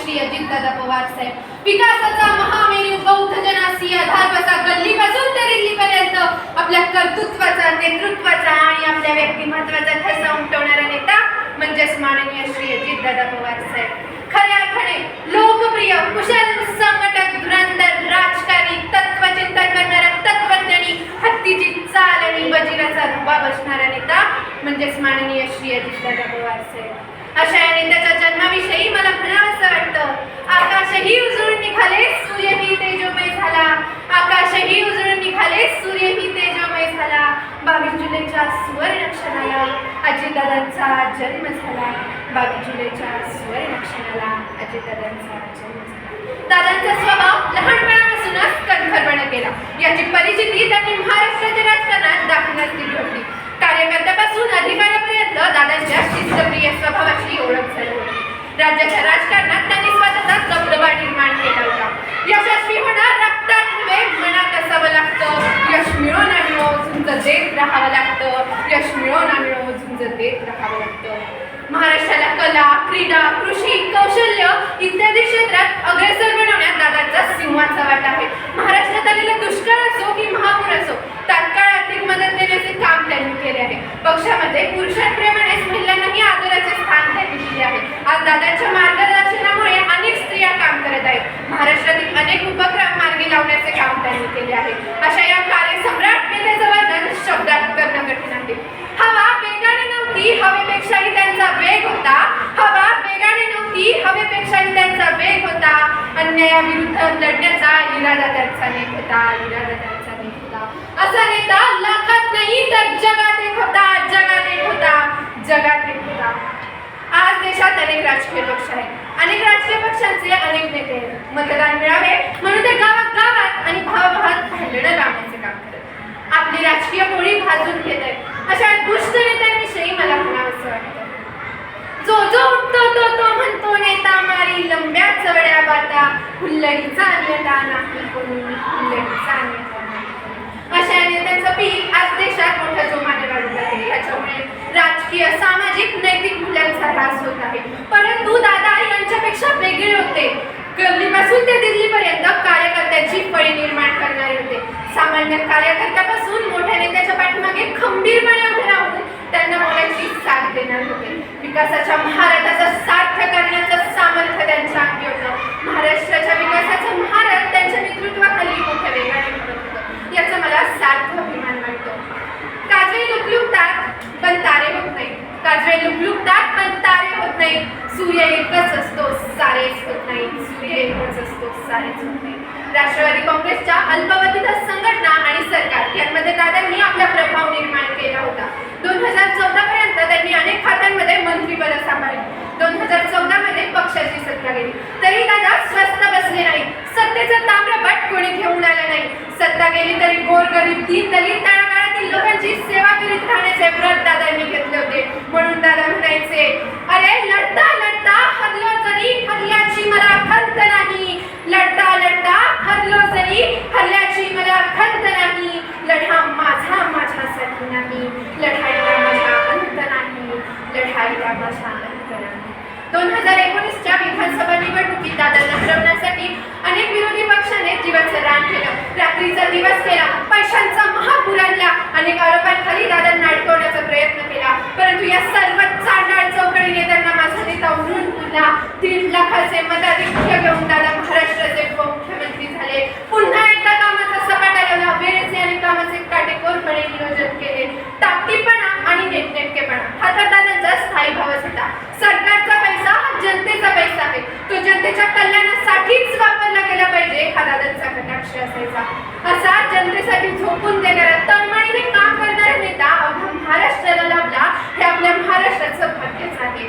श्री अजितदादा पवार साहेब. विकासाचा महामेरू बौद्ध जनासी आधार बसा गल्लीपासून ते दिल्लीपर्यंत आपल्या कर्तृत्वाचा, नेतृत्वाचा आणि आपल्या व्यक्तिमत्वाचा ठसा उमटवणारा नेता म्हणजेच माननीय श्री अजितदादा पवार साहेब. खऱ्या अर्थाने लोकप्रिय, कुशल संघटक, धुरंधर, राजकारणी, तत्वचिंतन करणारा तत्वज्ञानी, हत्तीची चाल आणि वजिराचा रुबाब असणारा नेता म्हणजेच माननीय श्री अजितदादा पवार साहेब. अशा या नेत्याच्या जन्माविषयी मला म्हणावंसं वाटतं, आकाशही उजळून निघाले, सूर्यही तेजोमय झाला. आकाशही उजळून निघाले, सूर्यही तेजोमय झाला. 22 जुलैच्या सुवर्ण क्षणाला अजितदादांचा जन्म झाला. 22 जुलैच्या सुवर्ण क्षणाला अजितदादांचा जन्म झाला. दादांचा स्वभाव लहानपणापासूनच कणखरपणा केला. याची परिचिती त्यांनी महाराष्ट्राच्या राजकारणात दाखवण्यास दिली होती. कार्यकर्त्यापासून अधिकाऱ्यापर्यंत दादांच्या शिस्तप्रिय स्वभावाची ओळख झाली होती. राज्याच्या राजकारणात त्यांनी स्वतःचा दबदबा निर्माण केला होता. यशस्वी होणं रक्तात नव्हे मनात असावं लागतं. यश मिळो ना मिळो झुंज देत राहावं लागतं. यश मिळो ना मिळो झुंज देत राहावं लागतं. महाराष्ट्राला कला, क्रीडा, कृषी, कौशल्य इत्यादी क्षेत्रात अग्रेसर बनवण्यात दादांचा सिंहाचा वाटा आहे. महाराष्ट्रात आलेला दुष्काळ असो की महापूर असो, तात्काळ आर्थिक मदत देण्याचे काम त्यांनी केले आहे. पक्षामध्ये पुरुषांप्रमाणेच महिलांनाही आदराचे स्थान त्यांनी दिले आहे. आज दादांच्या मार्गदर्शनामुळे अनेक स्त्रिया काम करत आहेत. महाराष्ट्रातील अनेक उपक्रम मार्गी लावण्याचे काम त्यांनी केले आहे. अशा या कार्यसम्राट नेत्याचं वर्णन शब्दात करणं कठीण आहे. हवा वेगाने नव्हती, हवेपेक्षाही त्यांचा वेग होता. हवा वेगाने नव्हती, हवेपेक्षाही त्यांचा वेग होता. अन्यायाविरुद्ध लढण्याचा इरादा त्यांचा नेक होता. इरादा त्यांचा नेक होता. असा नेता लाखात नाही तर जगात एक होता. जगात एक होता. जगात एक होता. आज देशात अनेक राजकीय पक्ष आहेत. अनेक राजकीय पक्षांचे अनेक नेते आहेत. मतदान मिळावे म्हणून ते गावात गावात आणि भावाभावात भांडणं लावण्याचे काम करत आपली राजकीय पोळी भाजून घेत आहेत. अशा दुष्ट नेत्यांविषयी मला म्हणावंसं वाटतं. जो जो उठतो तो म्हणतो नेता मारी लंब्या चवड्या बाता. हुल्लडीचा अन्यथा नाही कोणी. हुल्लडीचा अन्यथा नाही. अशा नेत्यांचं पीक आज देशात मोठ्या जोमाने वाढत आहे. याच्यामुळे राजकीय, सामाजिक, नैतिक मूल्यांचा ऱ्हास होत आहे. परंतु दादा यांच्यापेक्षा वेगळे होते. गल्लीपासून ते दिल्लीपर्यंत कार्यकर्त्यांची फळी निर्माण करणारे होते. सामान्य कार्यकर्त्यापासून मोठ्या नेत्याच्या पाठीमागे खंबीरपणे उभे राहून त्यांना मोलाची साथ देणार होते. विकासाच्या महारथाचा सार्थ करण्याचं सामर्थ्य त्यांच्या अंगी होतं. महाराष्ट्राच्या विकासाचं महारथ त्यांच्या नेतृत्वाखाली मोठ्या वेगाने घडत होतं. याचा मला सार्थ अभिमान वाटतो. काजळे लुकलुकतात पण तारे होत नाही. काजळे लुकलुकतात पण तारे होत नाही. सूर्य एकच असतो, सारेच होत नाही. सूर्य एकच असतो, सारेच होत नाही. राष्ट्रवादी काँग्रेसच्या अल्पावधीत संघटना आणि सरकार यांमध्ये दादांनी आपला प्रभाव निर्माण केला होता. 2014 पर्यंत त्यांनी अनेक खात्यांमध्ये मंत्रिपद सांभाळली. 2014 मध्ये पक्षाची सत्ता गेली तरी दादा स्वस्थ बसले नाही. सत्तेचा ताम्रपट कोणी घेऊन आला नाही. सत्ता गेली तरी गोरगरीब, दीनदलित, तळागाळातील लोकांची सेवा करीत राहण्याचे व्रत दादांनी घेतले होते. म्हणून दादा म्हणायचे, अरे लढता लढता हरलो जरी हरल्याची मला खंत नाही. लढता लढता हरलो जरी हरल्याची मला खंत नाही. लढा माझा माझ्यासाठी नाही. लढाईला माझा अंत नाही. लढाईला माझा अंत नाही. 2019च्या विधानसभा निवडणुकीत दादांना हरवण्यासाठी अनेक विरोधी पक्षाने जीवाचं रान केलं. रात्रीचा दिवस केला. पैशांचा महापूर आणला. अनेक आरोपांखाली दादांना अडकवण्याचा प्रयत्न केला. परंतु या सर्व चांडाळ चौकडी नेत्यांना माझा नेता उन्हून पुन्हा 1.5 लाखाचे मताधिक्य घेऊन दादा महाराष्ट्राचे उपमुख्यमंत्री झाले. पुन्हा एकदा कामाचा सपाटा लावला. वेळेचे आणि कामाचे काटेकोरपणे नियोजन केले. टापटीपणा आणि नेटनेटकेपणा हा तर दादांचा स्थायी भावच होता. सरकारचा पैसा हा जनतेचा पैसा आहे. तो जनतेच्या कल्याणासाठीच वापरला गेला पाहिजे हा दादांचा कटाक्ष असायचा. असा जनतेसाठी झोपून देणारा, तळमळीने काम करणारा नेता अवघ्या महाराष्ट्राला लाभला हे आपल्या महाराष्ट्राचं भाग्यच आहे.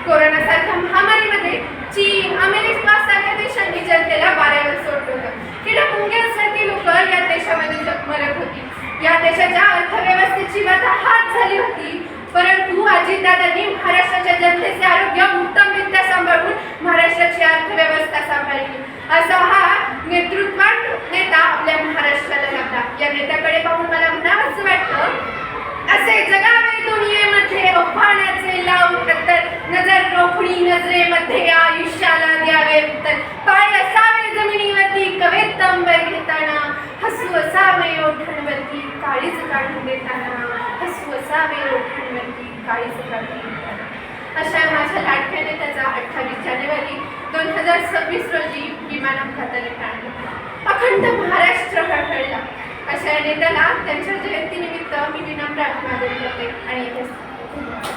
कोरोनासारख्या महामारीमध्ये चीन, अमेरिका सारख्या देशांनी जनतेला वाऱ्यावर सोडलं होतं. किडमुंग्यांसारखी लोक या देशामध्ये मरत होती. या देशाच्या अर्थव्यवस्थेची वाताहात झाली होती. परंतु अजितदादांनी महाराष्ट्राच्या जनतेचे आरोग्य उत्तमरित्या सांभाळून महाराष्ट्राची अर्थव्यवस्था सांभाळली. असा हा नेतृत्वान नेता आपल्या महाराष्ट्राला लाभला. या नेत्याकडे पाहून मला म्हणावंसं वाटतं, असे जगावे दुनियेमध्ये आव्हानाचे लावून तर नजर रोखणी नजरेमध्ये आयुष्याला द्यावे देताना हसू असावे ओठांवरती काळी सकाळी. अशा माझ्या लाडक्या नेत्याचा 28 जानेवारी 2026 रोजी विमान अपघाताने प्राण गेला. अखंड महाराष्ट्र कळकळला. अशा नेत्याला त्यांच्या जयंतीनिमित्त मी विनम्र अभिवादन करते आणि इथे